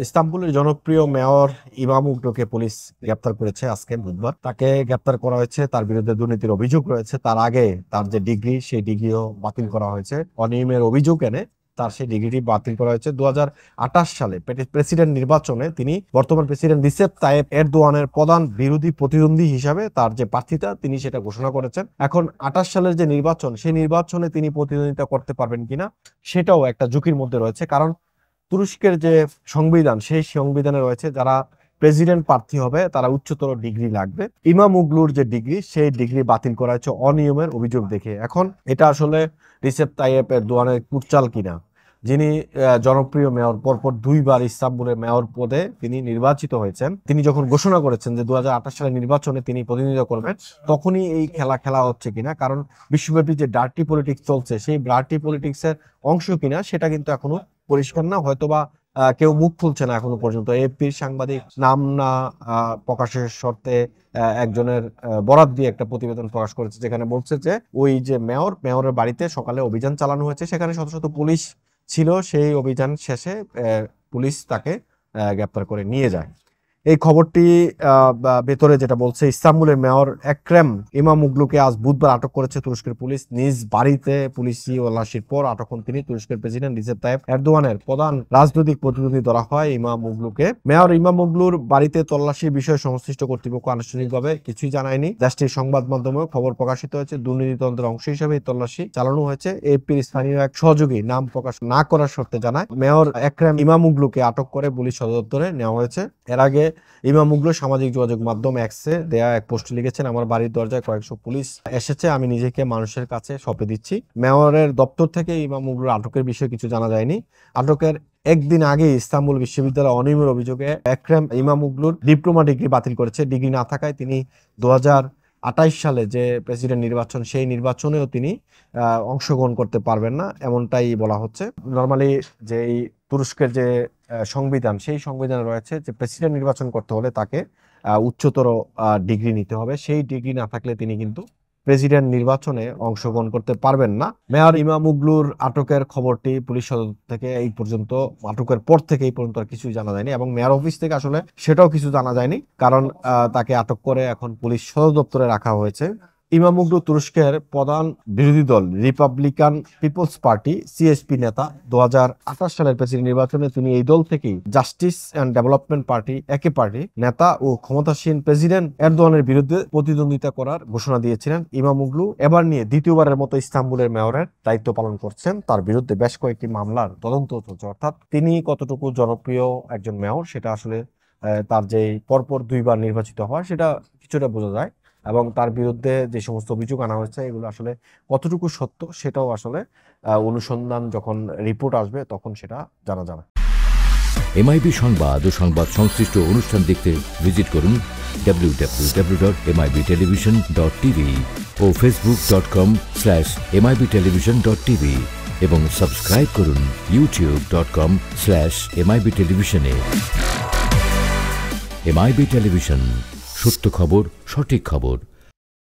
ইস্তাম্বুলের জনপ্রিয় mayor ইমামোগ্লুকে police গ্রেপ্তার করেছে আজকে বুধবার। তাকে গ্রেপ্তার করা হয়েছে, তার বিরুদ্ধে দুর্নীতির অভিযোগ রয়েছে। তার আগে তার যে ডিগ্রি, সেই ডিগ্রিও বাতিল করা হয়েছে। অনিয়মের অভিযোগ এনে তার সেই ডিগ্রিটি বাতিল করা হয়েছে। 2028 সালে প্রেসিডেন্ট নির্বাচনে তিনি বর্তমান প্রেসিডেন্ট রিসেপ তাইয়েপ এরদোয়ানের প্রধান বিরোধী প্রতিদ্বন্দ্বী হিসাবে তার যে প্রার্থিতা তিনি সেটা ঘোষণা করেছেন। এখন 28 সালের যে নির্বাচন, সেই নির্বাচনে তিনি প্রতিদ্বন্দ্বিতা করতে পারবেন কিনা সেটাও একটা ঝুঁকির মধ্যে রয়েছে। কারণ তুরস্কের যে সংবিধান, সেই সংবিধানে রয়েছে যারা প্রেসিডেন্ট প্রার্থী হবে তারা উচ্চতর ডিগ্রি লাগবে। ইমামোগ্লুর যে ডিগ্রি, সেই ডিগ্রি বাতিল করা হয়েছে অনিয়মের অভিযোগ দেখে। এখন এটা আসলে রিসেপ তাইয়েপ এরদোয়ানের কুটচাল কিনা, যিনি জনপ্রিয় মেয়র, পরপর দুইবার ইস্তাম্বুলের মেয়র পদে তিনি নির্বাচিত হয়েছেন। তিনি যখন ঘোষণা করেছেন যে 2028 সালের নির্বাচনে তিনি প্রতিনিধিত্ব করবেন, তখনই এই খেলা হচ্ছে কিনা, কারণ বিশ্বব্যাপী যে ডার্টি পলিটিক্স চলছে, সেই ডার্টি পলিটিক্সের অংশ কিনা সেটা কিন্তু এখনো পরিষ্কার না। হয়তোবা কেউ মুখ খুলছে না এখনো পর্যন্ত। এএফপির সাংবাদিক নাম না প্রকাশের শর্তে একজনের বরাত দিয়ে একটা প্রতিবেদন প্রকাশ করেছে, যেখানে বলছে যে ওই যে মেয়রের বাড়িতে সকালে অভিযান চালানো হয়েছে, সেখানে শত শত পুলিশ ছিল। সেই অভিযান শেষে পুলিশ তাকে গ্রেপ্তার করে নিয়ে যায়। এই খবরটি ভেতরে যেটা বলছে, ইস্তাম্বুলের মেয়র এক্রেম ইমামোগ্লুকে আজ বুধবার আটক করেছে তুরস্কের পুলিশ। নিজ বাড়িতে পুলিশি তল্লাশির পর আটক হন তিনি। তুরস্কের প্রেসিডেন্ট রিসেপ তাইয়েপ এরদোয়ানের প্রধান রাজনৈতিক প্রতিনিধি ধরা হয় ইমামোগ্লুকে। মেয়র ইমামোগ্লুর বাড়িতে তল্লাশির বিষয়ে সংশ্লিষ্ট কর্তৃপক্ষ আনুষ্ঠানিকভাবে কিছুই জানায়নি। দেশটির সংবাদ মাধ্যমেও খবর প্রকাশিত হয়েছে। দুর্নীতি তদন্তের অংশ হিসেবে এই তল্লাশি চালানো হয়েছে। এপির স্থানীয় এক সহযোগী নাম প্রকাশ না করার শর্তে জানায়, মেয়র এক্রেম ইমামোগ্লুকে আটক করে পুলিশ সদর দপ্তরে নেওয়া হয়েছে। এর আগে ইমামোগ্লু সামাজিক যোগাযোগ মাধ্যম এক্সে দেয়া এক পোস্ট লিখেছেন, আমার বাড়ির দরজায় কয়েকশো পুলিশ এসেছে, আমি নিজেকে মানুষের কাছে সঁপে দিচ্ছি। মেয়রের দপ্তর থেকে ইমামোগ্লুর আটকের বিষয়ে কিছু জানা যায়নি। আটকের একদিন আগে ইস্তাম্বুল বিশ্ববিদ্যালয় অনিয়মের অভিযোগে এক্রেম ইমামোগ্লুর ডিপ্লোমা ডিগ্রি বাতিল করেছে। ডিগ্রি না থাকায় তিনি 2028 সালে যে প্রেসিডেন্ট নির্বাচন, সেই নির্বাচনেও তিনি অংশগ্রহণ করতে পারবেন না, এমনটাই বলা হচ্ছে। নর্মালি যে তুরস্কের যে সংবিধান, সেই সংবিধানে রয়েছে যে প্রেসিডেন্ট নির্বাচন করতে হলে তাকে উচ্চতর ডিগ্রি নিতে হবে। সেই ডিগ্রি না থাকলে তিনি কিন্তু প্রেসিডেন্ট নির্বাচনে অংশগ্রহণ করতে পারবেন না। মেয়র ইমামোগ্লুর আটকের খবরটি পুলিশ সদর থেকে এই পর্যন্ত, আটকের পর থেকে এই পর্যন্ত আর কিছুই জানা যায়নি, এবং মেয়র অফিস থেকে আসলে সেটাও কিছু জানা যায়নি, কারণ তাকে আটক করে এখন পুলিশ সদর দপ্তরে রাখা হয়েছে। ইমামোগ্লু তুরস্কের প্রধান বিরোধী দল রিপাবলিকান পিপলস পার্টি সিএসপি নেতা। 2028 সালের প্রেসিডেন্ট নির্বাচনে তিনি এই দল থেকেই জাস্টিস এন্ড ডেভেলপমেন্ট পার্টি একই পার্টি নেতা ও ক্ষমতাসীন প্রেসিডেন্ট এরদোয়ানের বিরুদ্ধে প্রতিদ্বন্দ্বিতা করার ঘোষণা দিয়েছিলেন। ইমামোগ্লু এবার নিয়ে দ্বিতীয়বারের মতো ইস্তাম্বুলের মেয়রের দায়িত্ব পালন করছেন। তার বিরুদ্ধে বেশ কয়েকটি মামলার তদন্ত চলছে। অর্থাৎ তিনি কতটুকু জনপ্রিয় একজন মেয়র সেটা আসলে তার যে পরপর দুইবার নির্বাচিত হওয়া, সেটা কিছুটা বোঝা যায়, এবং তার বিরুদ্ধে যে সমস্ত অভিযোগ আনা হয়েছে এগুলো আসলে কতটুকু সত্য সেটাও আসলে অনুসন্ধান যখন রিপোর্ট আসবে তখন সেটা জানা যাবে। এমআইবি সংবাদ ও সংবাদ সংশ্লিষ্ট অনুষ্ঠান দেখতে ভিজিট করুন www.mibtelevision.tv ও facebook.com/mibtelevision.tv এবং সাবস্ক্রাইব করুন youtube.com/mibtelevision এ। এমআইবি টেলিভিশন, সত্য খবর, সঠিক খবর।